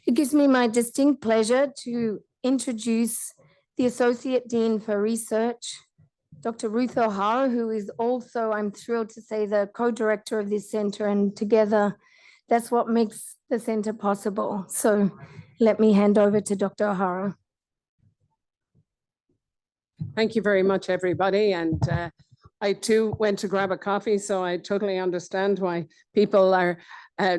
It gives me my distinct pleasure to introduce the Associate Dean for Research, Dr. Ruth O'Hara, who is also, I'm thrilled to say, the co-director of this center, and together that's what makes the center possible. So let me hand over to Dr. O'Hara. Thank you very much, everybody. And I too went to grab a coffee, so I totally understand why people are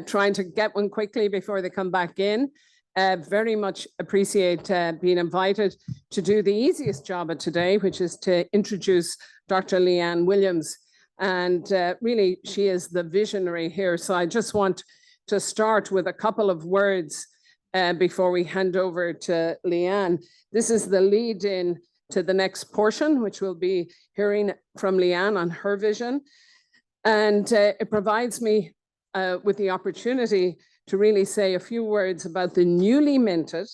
trying to get one quickly before they come back in. Very much appreciate being invited to do the easiest job of today, which is to introduce Dr. Leanne Williams. And really, she is the visionary here. So I just want to start with a couple of words before we hand over to Leanne. This is the lead in to the next portion, which we'll be hearing from Leanne on her vision. And it provides me with the opportunity to really say a few words about the newly minted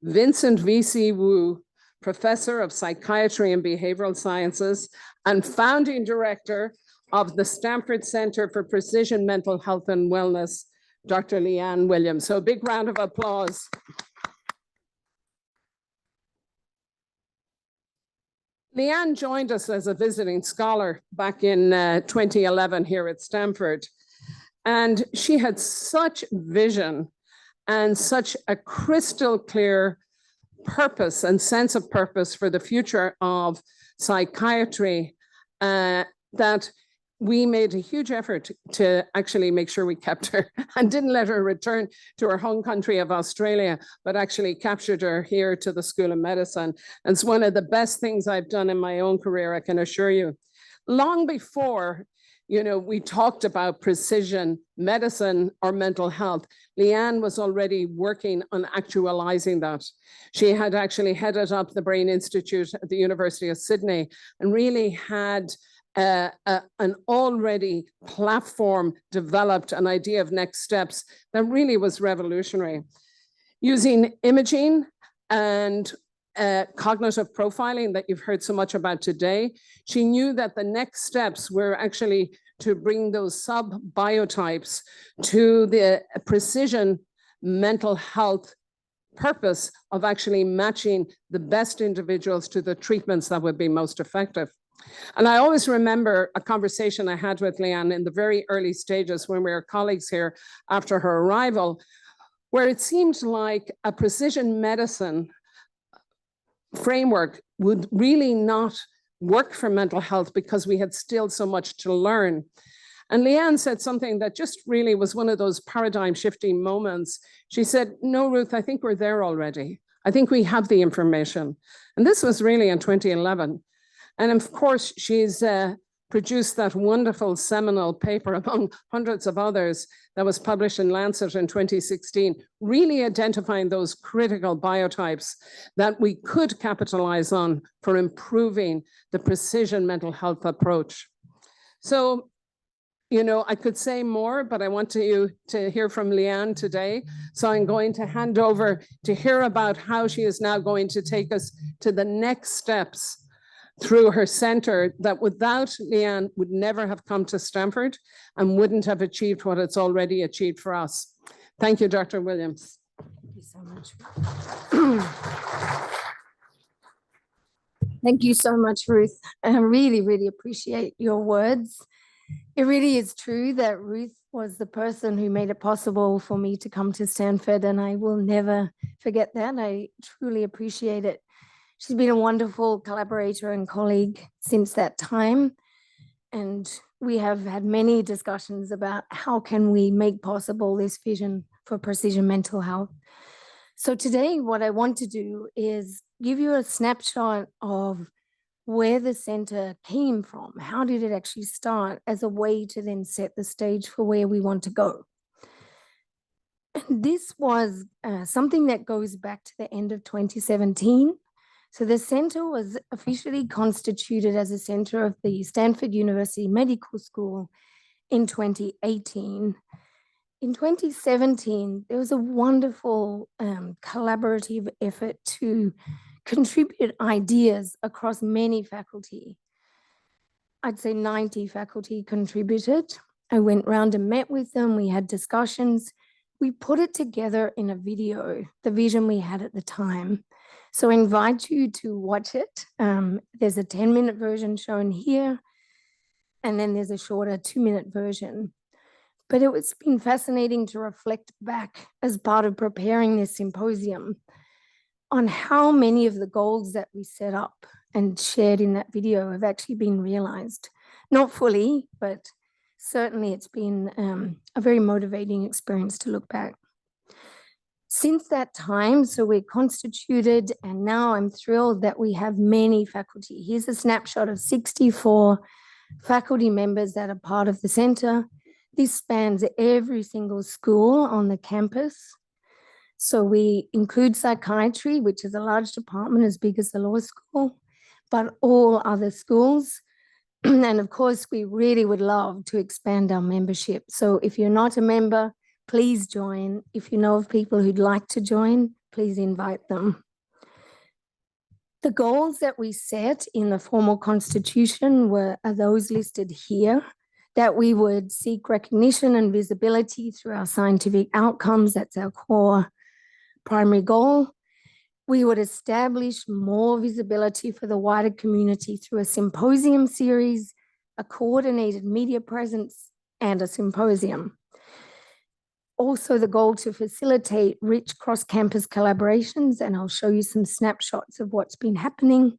Vincent V.C. Wu Professor of Psychiatry and Behavioral Sciences and founding director of the Stanford Center for Precision Mental Health and Wellness, Dr. Leanne Williams. So a big round of applause. Leanne joined us as a visiting scholar back in 2011 here at Stanford. And she had such vision and such a crystal clear purpose and sense of purpose for the future of psychiatry that we made a huge effort to actually make sure we kept her and didn't let her return to her home country of Australia, but actually captured her here to the School of Medicine. And it's one of the best things I've done in my own career, I can assure you. Long before, we talked about precision medicine or mental health, Leanne was already working on actualizing that. She had actually headed up the Brain Institute at the University of Sydney and really had an already platform developed, an idea of next steps that really was revolutionary. Using imaging and cognitive profiling that you've heard so much about today, she knew that the next steps were actually to bring those sub-biotypes to the precision mental health purpose of actually matching the best individuals to the treatments that would be most effective. And I always remember a conversation I had with Leanne in the very early stages when we were colleagues here after her arrival, where it seemed like a precision medicine framework would really not work for mental health because we had still so much to learn. And Leanne said something that just really was one of those paradigm shifting moments. She said, no, Ruth, I think we're there already. I think we have the information. And this was really in 2011. And of course, she's produced that wonderful seminal paper among hundreds of others that was published in Lancet in 2016, really identifying those critical biotypes that we could capitalize on for improving the precision mental health approach. So, I could say more, but I want you to hear from Leanne today. So I'm going to hand over to hear about how she is now going to take us to the next steps through her center that without Leanne would never have come to Stanford and wouldn't have achieved what it's already achieved for us. Thank you, Dr. Williams. Thank you so much. Thank you so much, Ruth. I really, really appreciate your words. It really is true that Ruth was the person who made it possible for me to come to Stanford, and I will never forget that. I truly appreciate it. She's been a wonderful collaborator and colleague since that time. And we have had many discussions about how can we make possible this vision for precision mental health. So today, what I want to do is give you a snapshot of where the center came from. How did it actually start as a way to then set the stage for where we want to go? And this was something that goes back to the end of 2017. So the center was officially constituted as a center of the Stanford University Medical School in 2018. In 2017, there was a wonderful collaborative effort to contribute ideas across many faculty. I'd say 90 faculty contributed. I went round and met with them. We had discussions. we put it together in a video, the vision we had at the time. So I invite you to watch it. There's a 10-minute version shown here, and then there's a shorter 2-minute version. But it's been fascinating to reflect back as part of preparing this symposium on how many of the goals that we set up and shared in that video have actually been realized. Not fully, but certainly it's been a very motivating experience to look back. Since that time, so we're constituted, and now I'm thrilled that we have many faculty. Here's a snapshot of 64 faculty members that are part of the center. This spans every single school on the campus. So we include psychiatry, which is a large department as big as the law school, but all other schools. And of course, we really would love to expand our membership. So if you're not a member, please join. If you know of people who'd like to join, please invite them. The goals that we set in the formal constitution are those listed here, that we would seek recognition and visibility through our scientific outcomes. That's our core primary goal. We would establish more visibility for the wider community through a symposium series, a coordinated media presence, and a symposium. Also, the goal to facilitate rich cross-campus collaborations, and I'll show you some snapshots of what's been happening.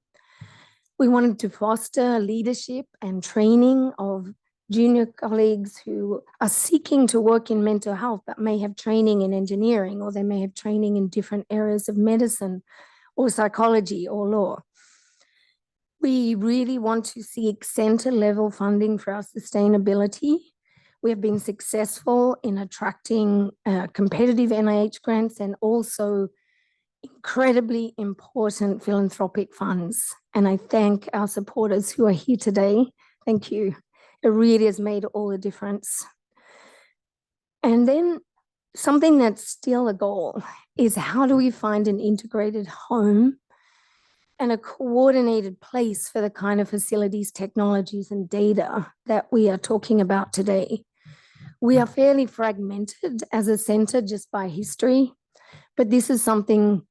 We wanted to foster leadership and training of junior colleagues who are seeking to work in mental health but may have training in engineering, or they may have training in different areas of medicine or psychology or law. We really want to seek center-level funding for our sustainability. We have been successful in attracting competitive NIH grants and also incredibly important philanthropic funds. And I thank our supporters who are here today. Thank you. It really has made all the difference. And then something that's still a goal is, how do we find an integrated home and a coordinated place for the kind of facilities, technologies, and data that we are talking about today? We are fairly fragmented as a center just by history, but this is something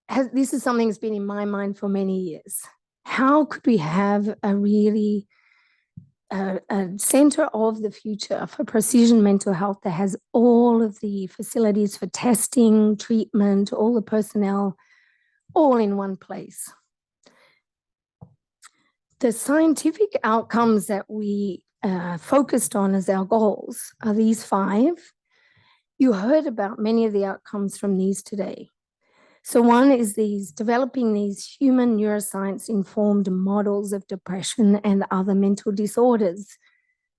that's been in my mind for many years. How could we have a really a center of the future for precision mental health that has all of the facilities for testing, treatment, all the personnel, all in one place? The scientific outcomes that we focused on as our goals are these 5. You heard about many of the outcomes from these today. So one is developing these human neuroscience informed models of depression and other mental disorders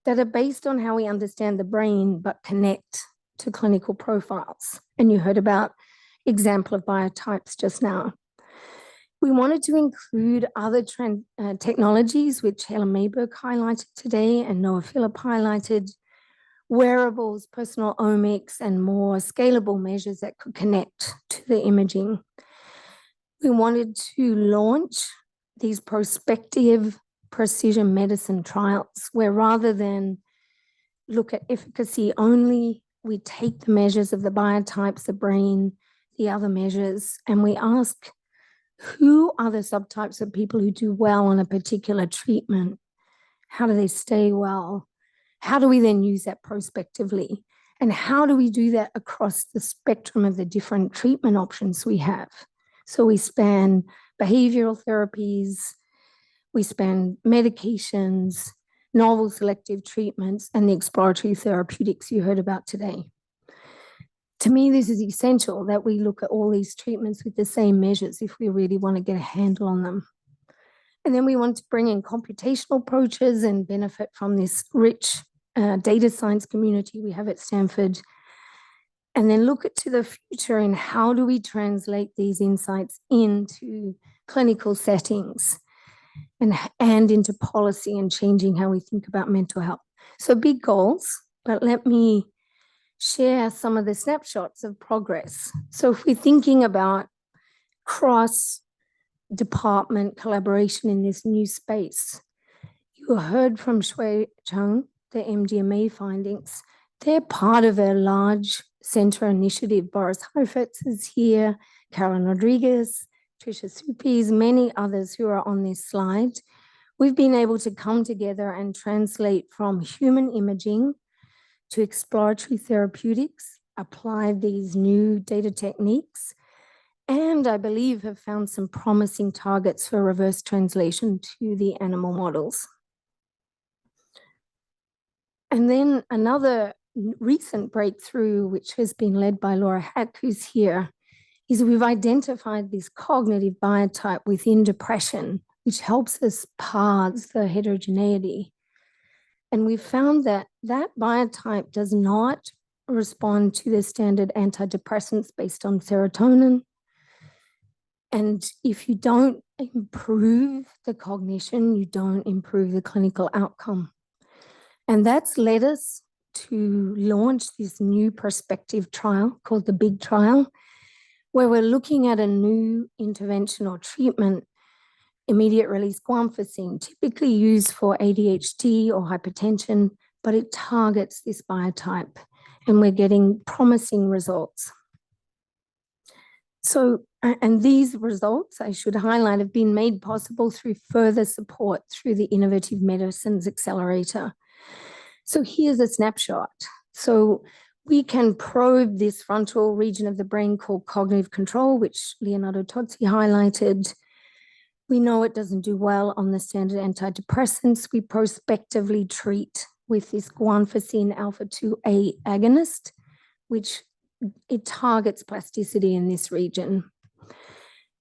that are based on how we understand the brain but connect to clinical profiles. And you heard about example of biotypes just now. We wanted to include other technologies, which Helen Mayberg highlighted today and Noah Phillip highlighted, wearables, personal omics, and more scalable measures that could connect to the imaging. We wanted to launch these prospective precision medicine trials, where rather than look at efficacy only, we take the measures of the biotypes, the brain, the other measures, and we ask, who are the subtypes of people who do well on a particular treatment? How do they stay well? How do we then use that prospectively? And how do we do that across the spectrum of the different treatment options we have? So we span behavioral therapies, we span medications, novel selective treatments, and the exploratory therapeutics you heard about today. To me, this is essential that we look at all these treatments with the same measures if we really want to get a handle on them. And then we want to bring in computational approaches and benefit from this rich data science community we have at Stanford. And then look to the future and how do we translate these insights into clinical settings and into policy and changing how we think about mental health. So big goals, but let me share some of the snapshots of progress. So if we're thinking about cross-department collaboration in this new space, you heard from Shui Cheng, the MGMA findings. they're part of a large center initiative. Boris Heifetz is here, Carolyn Rodriguez, Tricia Suppies, many others who are on this slide. We've been able to come together and translate from human imaging to exploratory therapeutics, apply these new data techniques, and I believe have found some promising targets for reverse translation to the animal models. And then another recent breakthrough, which has been led by Laura Hack, who's here, is we've identified this cognitive biotype within depression, which helps us parse the heterogeneity. And we found that that biotype does not respond to the standard antidepressants based on serotonin. And if you don't improve the cognition, you don't improve the clinical outcome. And that's led us to launch this new prospective trial called the BIG trial, where we're looking at a new intervention or treatment, immediate release guanfacine, typically used for ADHD or hypertension, but it targets this biotype, and we're getting promising results. So, and these results, I should highlight, have been made possible through further support through the Innovative Medicines Accelerator. So here's a snapshot. So we can probe this frontal region of the brain called cognitive control, which Leonardo Tozzi highlighted. We know it doesn't do well on the standard antidepressants. We prospectively treat with this guanfacine alpha-2A agonist, which it targets plasticity in this region.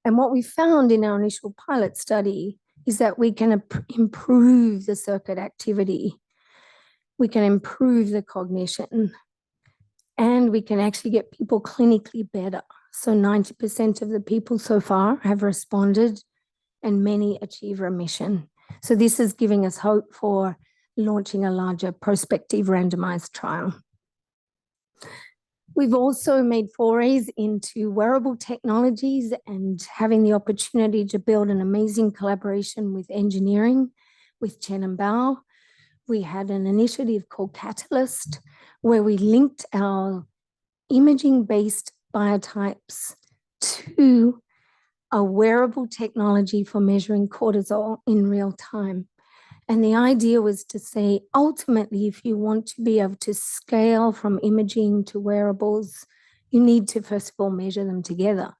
And what we found in our initial pilot study is that we can improve the circuit activity, we can improve the cognition, and we can actually get people clinically better. So 90% of the people so far have responded and many achieve remission. So this is giving us hope for launching a larger prospective randomized trial. We've also made forays into wearable technologies and having the opportunity to build an amazing collaboration with engineering, with Chen and Bao. We had an initiative called Catalyst, where we linked our imaging-based biotypes to a wearable technology for measuring cortisol in real time. And the idea was to say, ultimately, if you want to be able to scale from imaging to wearables, you need to, first of all, measure them together.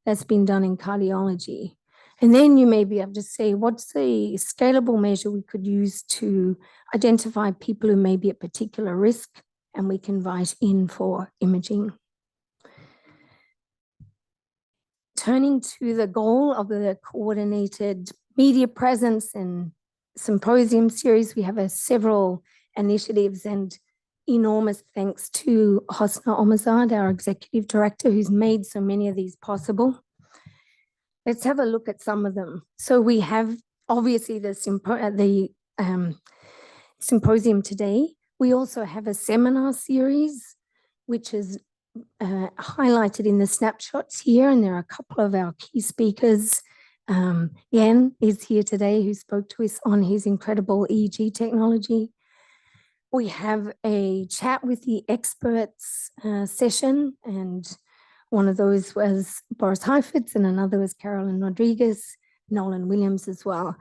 That's been done in cardiology. And then you may be able to say, what's a scalable measure we could use to identify people who may be at particular risk, and we can invite in for imaging. Turning to the goal of the coordinated media presence and symposium series, we have several initiatives, and enormous thanks to Hosna Omazad, our executive director, who's made so many of these possible. Let's have a look at some of them. So we have obviously the symposium today. We also have a seminar series, which is highlighted in the snapshots here, and there are a couple of our key speakers. Leanne is here today, who spoke to us on his incredible EEG technology. We have a chat with the experts session, and one of those was Boris Heifetz, and another was Carolyn Rodriguez, Leanne Williams as well.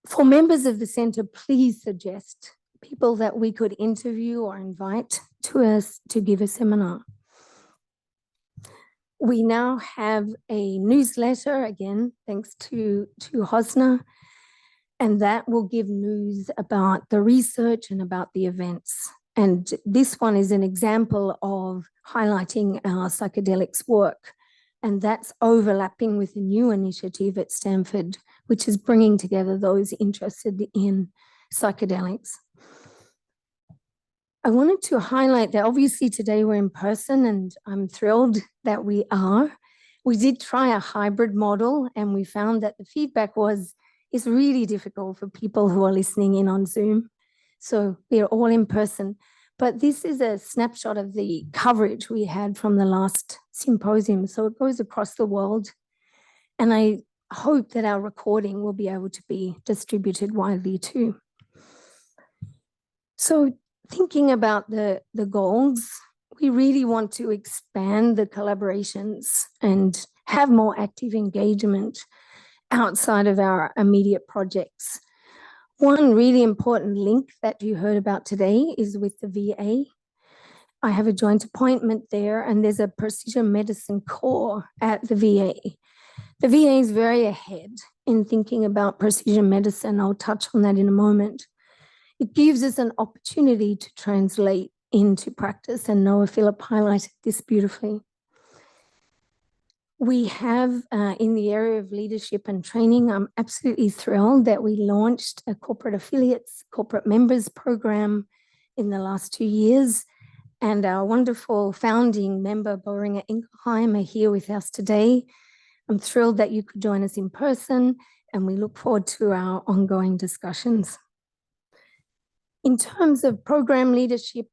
For members of the center, please suggest people that we could interview or invite to us to give a seminar. We now have a newsletter, again, thanks to Hosna, and that will give news about the research and about the events. And this one is an example of highlighting our psychedelics work, and that's overlapping with a new initiative at Stanford, which is bringing together those interested in psychedelics. I wanted to highlight that obviously today we're in person, and I'm thrilled that we are. We did try a hybrid model, and we found that the feedback was it's really difficult for people who are listening in on Zoom. So we're all in person. But this is a snapshot of the coverage we had from the last symposium. So it goes across the world. And I hope that our recording will be able to be distributed widely too. So thinking about the goals, we really want to expand the collaborations and have more active engagement outside of our immediate projects. One really important link that you heard about today is with the VA. I have a joint appointment there, and there's a precision medicine core at the VA. The VA is very ahead in thinking about precision medicine. I'll touch on that in a moment. It gives us an opportunity to translate into practice, and Noah Phillip highlighted this beautifully. We have in the area of leadership and training, I'm absolutely thrilled that we launched a corporate affiliates, corporate members program in the last 2 years. And our wonderful founding member, Boehringer Ingelheim, are here with us today. I'm thrilled that you could join us in person, and we look forward to our ongoing discussions. In terms of program leadership,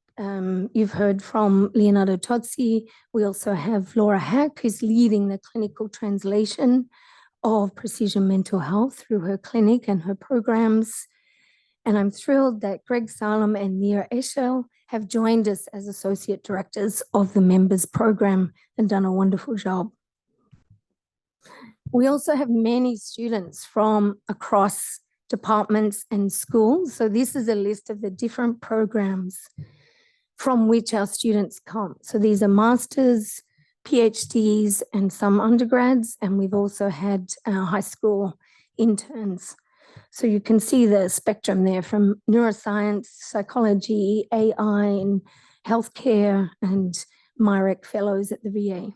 you've heard from Leonardo Tozzi. We also have Laura Hack, who's leading the clinical translation of precision mental health through her clinic and her programs. And I'm thrilled that Greg Salem and Nia Eschel have joined us as associate directors of the members program and done a wonderful job. We also have many students from across departments and schools. So this is a list of the different programs from which our students come. So these are masters, PhDs, and some undergrads, and we've also had high school interns. So you can see the spectrum there from neuroscience, psychology, AI, and healthcare, and MIREC fellows at the VA.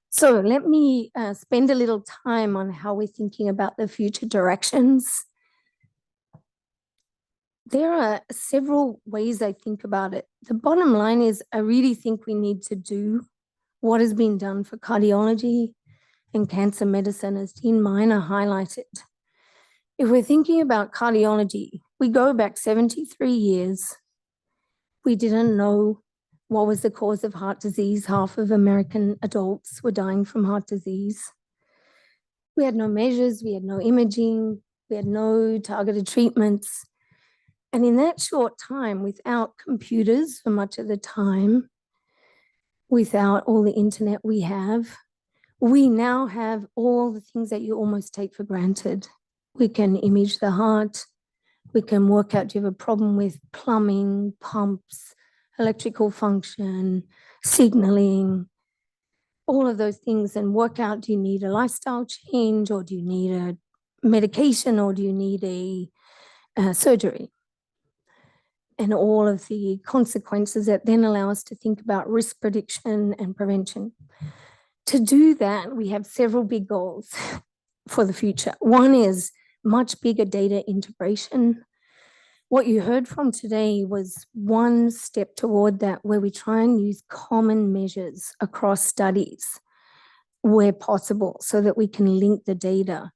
So let me spend a little time on how we're thinking about the future directions. There are several ways I think about it. The bottom line is I really think we need to do what has been done for cardiology and cancer medicine, as Dean Miner highlighted. If we're thinking about cardiology, we go back 73 years. We didn't know what was the cause of heart disease. Half of American adults were dying from heart disease. We had no measures, we had no imaging, we had no targeted treatments. And in that short time, without computers for much of the time, without all the internet we have, we now have all the things that you almost take for granted. We can image the heart, we can work out, do you have a problem with plumbing, pumps, electrical function, signaling, all of those things, and work out, do you need a lifestyle change, or do you need a medication, or do you need a surgery? And all of the consequences that then allow us to think about risk prediction and prevention. To do that, we have several big goals for the future. One is much bigger data integration. What you heard from today was one step toward that, where we try and use common measures across studies where possible so that we can link the data.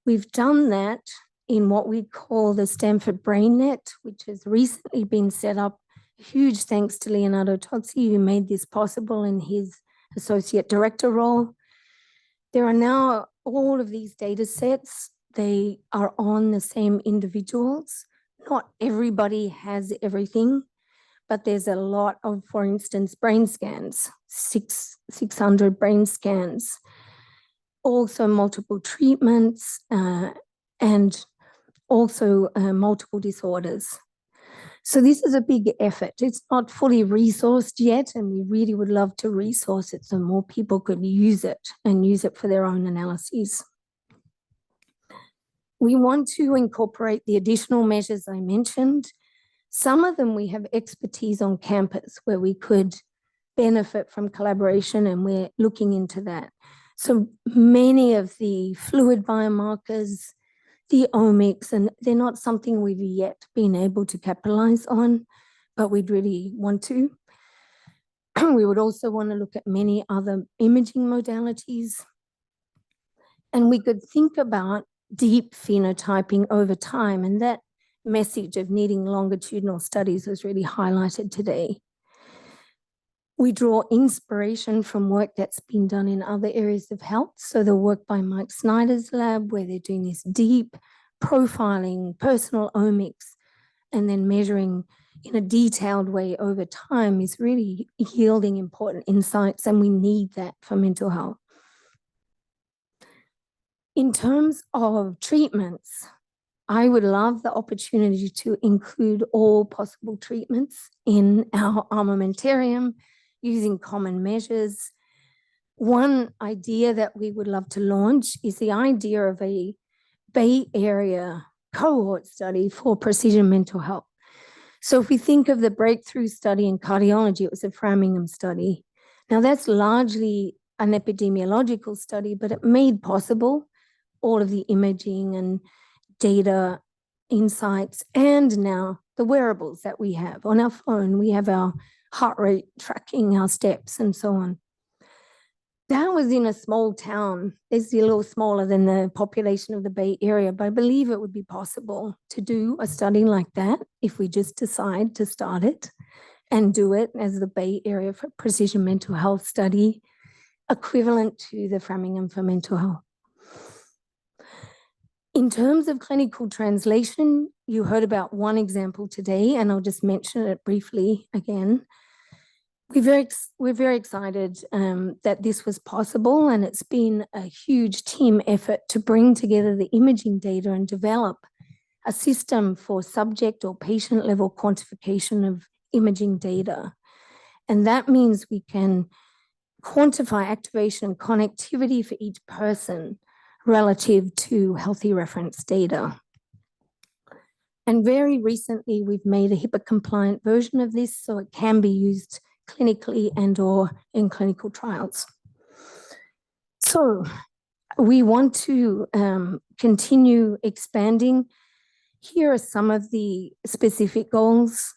We've done that in what we call the Stanford BrainNet, which has recently been set up. Huge thanks to Leonardo Tozzi, who made this possible in his associate director role. There are now all of these data sets. They are on the same individuals. Not everybody has everything, but there's a lot of, for instance, brain scans, 600 brain scans, also multiple treatments, and also multiple disorders. So this is a big effort. It's not fully resourced yet, and we really would love to resource it so more people could use it and use it for their own analyses. We want to incorporate the additional measures I mentioned. Some of them we have expertise on campus where we could benefit from collaboration, and we're looking into that. So many of the fluid biomarkers, the omics, and they're not something we've yet been able to capitalize on, but we'd really want to. We would also want to look at many other imaging modalities. And we could think about deep phenotyping over time, and that message of needing longitudinal studies was really highlighted today. We draw inspiration from work that's been done in other areas of health. So the work by Mike Snyder's lab, where they're doing this deep profiling, personal omics, and then measuring in a detailed way over time is really yielding important insights, and we need that for mental health. In terms of treatments, I would love the opportunity to include all possible treatments in our armamentarium using common measures. One idea that we would love to launch is the idea of a Bay Area cohort study for precision mental health. So if we think of the breakthrough study in cardiology, it was a Framingham study. Now that's largely an epidemiological study, but it made possible all of the imaging and data insights, and now the wearables that we have on our phone. We have our heart rate tracking, our steps, and so on. That was in a small town. It's a little smaller than the population of the Bay Area, but I believe it would be possible to do a study like that if we just decide to start it and do it as the Bay Area for Precision Mental Health study, equivalent to the Framingham for mental health. In terms of clinical translation, you heard about one example today, and I'll just mention it briefly again. We're very excited that this was possible, and it's been a huge team effort to bring together the imaging data and develop a system for subject or patient level quantification of imaging data. And that means we can quantify activation and connectivity for each person relative to healthy reference data. And very recently, we've made a HIPAA compliant version of this so it can be used clinically and or in clinical trials. So we want to continue expanding. Here are some of the specific goals.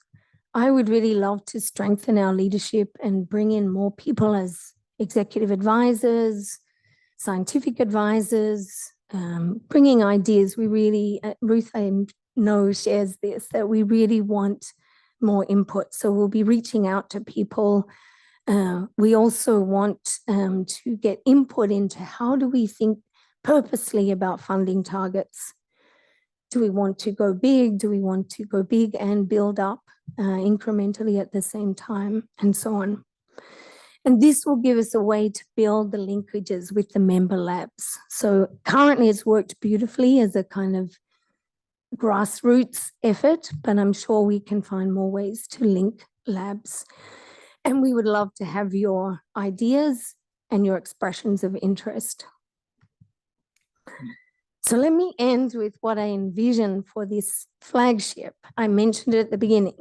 I would really love to strengthen our leadership and bring in more people as executive advisors, scientific advisors, bringing ideas. We really, Ruth, I know shares this, that we really want more input. So we'll be reaching out to people. We also want to get input into how do we think purposely about funding targets. Do we want to go big? Do we want to go big and build up incrementally at the same time, and so on? And this will give us a way to build the linkages with the member labs. So currently it's worked beautifully as a kind of grassroots effort, but I'm sure we can find more ways to link labs. And we would love to have your ideas and your expressions of interest. So let me end with what I envision for this flagship. I mentioned it at the beginning.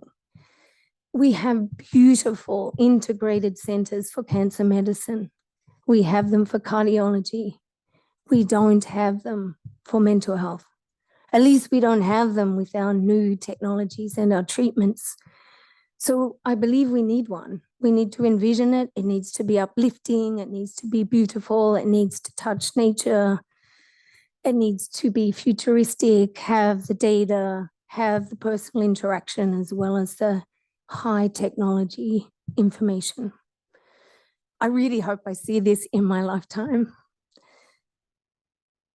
We have beautiful integrated centers for cancer medicine. We have them for cardiology. We don't have them for mental health. At least we don't have them with our new technologies and our treatments. So I believe we need one. We need to envision it. It needs to be uplifting. It needs to be beautiful. It needs to touch nature. It needs to be futuristic, have the data, have the personal interaction, as well as the high technology information. I really hope I see this in my lifetime.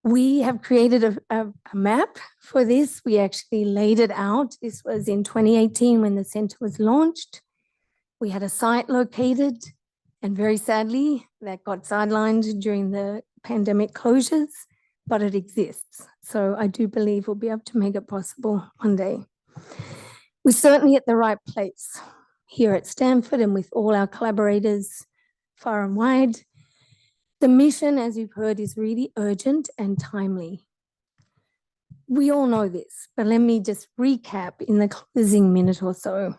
We have created a map for this. We actually laid it out. This was in 2018 when the center was launched. We had a site located, and very sadly, that got sidelined during the pandemic closures, but it exists. So I do believe we'll be able to make it possible one day. We're certainly at the right place here at Stanford and with all our collaborators far and wide. The mission, as you've heard, is really urgent and timely. We all know this, but let me just recap in the closing minute or so.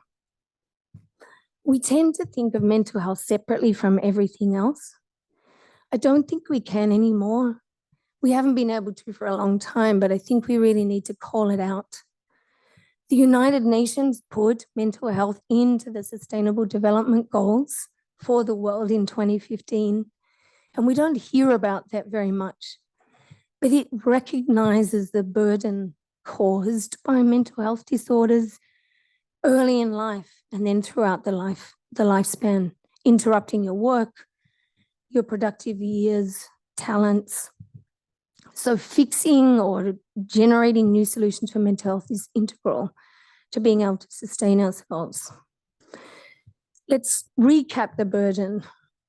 We tend to think of mental health separately from everything else. I don't think we can anymore. We haven't been able to for a long time, but I think we really need to call it out. The United Nations put mental health into the Sustainable Development Goals for the world in 2015, and we don't hear about that very much. But it recognizes the burden caused by mental health disorders early in life and then throughout the lifespan, interrupting your work, your productive years, talents. So fixing or generating new solutions for mental health is integral to being able to sustain ourselves. Let's recap the burden.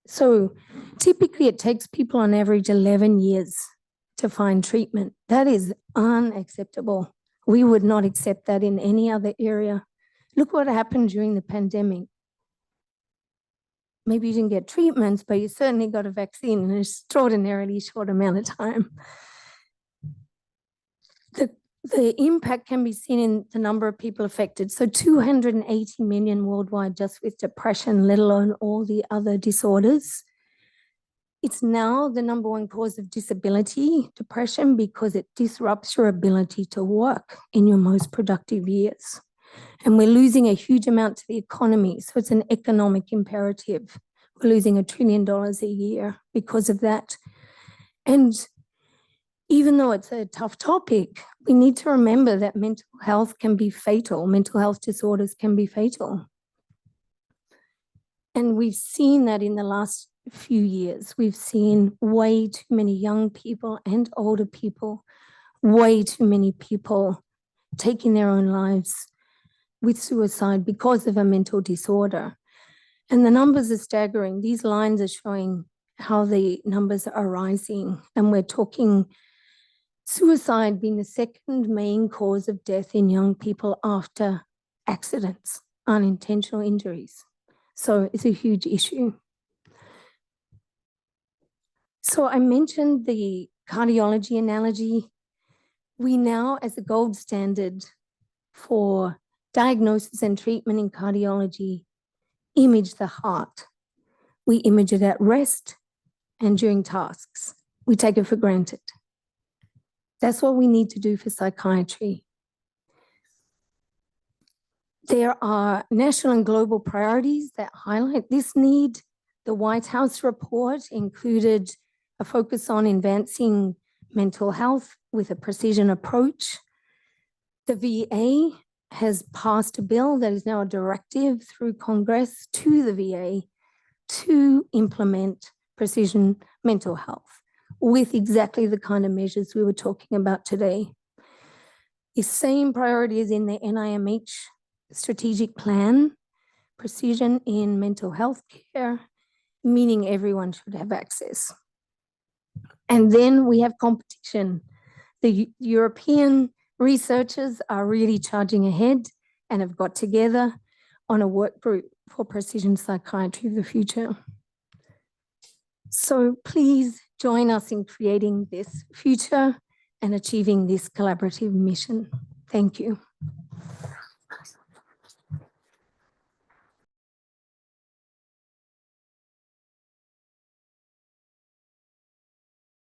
So typically it takes people on average 11 years to find treatment. That is unacceptable. We would not accept that in any other area. Look what happened during the pandemic. Maybe you didn't get treatments, but you certainly got a vaccine in an extraordinarily short amount of time. The impact can be seen in the number of people affected. So 280 million worldwide just with depression, let alone all the other disorders. It's now the number one cause of disability, depression, because it disrupts your ability to work in your most productive years. And we're losing a huge amount to the economy. So it's an economic imperative. We're losing $1 trillion a year because of that. And even though it's a tough topic, we need to remember that mental health can be fatal. Mental health disorders can be fatal. And we've seen that in the last few years. We've seen way too many young people and older people, way too many people taking their own lives with suicide because of a mental disorder. And the numbers are staggering. These lines are showing how the numbers are rising. And we're talking suicide being the second main cause of death in young people after accidents, unintentional injuries. So it's a huge issue. So I mentioned the cardiology analogy. We now, as a gold standard for diagnosis and treatment in cardiology, image the heart. We image it at rest and during tasks. We take it for granted. That's what we need to do for psychiatry. There are national and global priorities that highlight this need. The White House report included a focus on advancing mental health with a precision approach. The VA has passed a bill that is now a directive through Congress to the VA to implement precision mental health with exactly the kind of measures we were talking about today. The same priority is in the NIMH strategic plan, precision in mental health care, meaning everyone should have access. And then we have competition. The European researchers are really charging ahead and have got together on a work group for precision psychiatry of the future. So please join us in creating this future and achieving this collaborative mission. Thank you.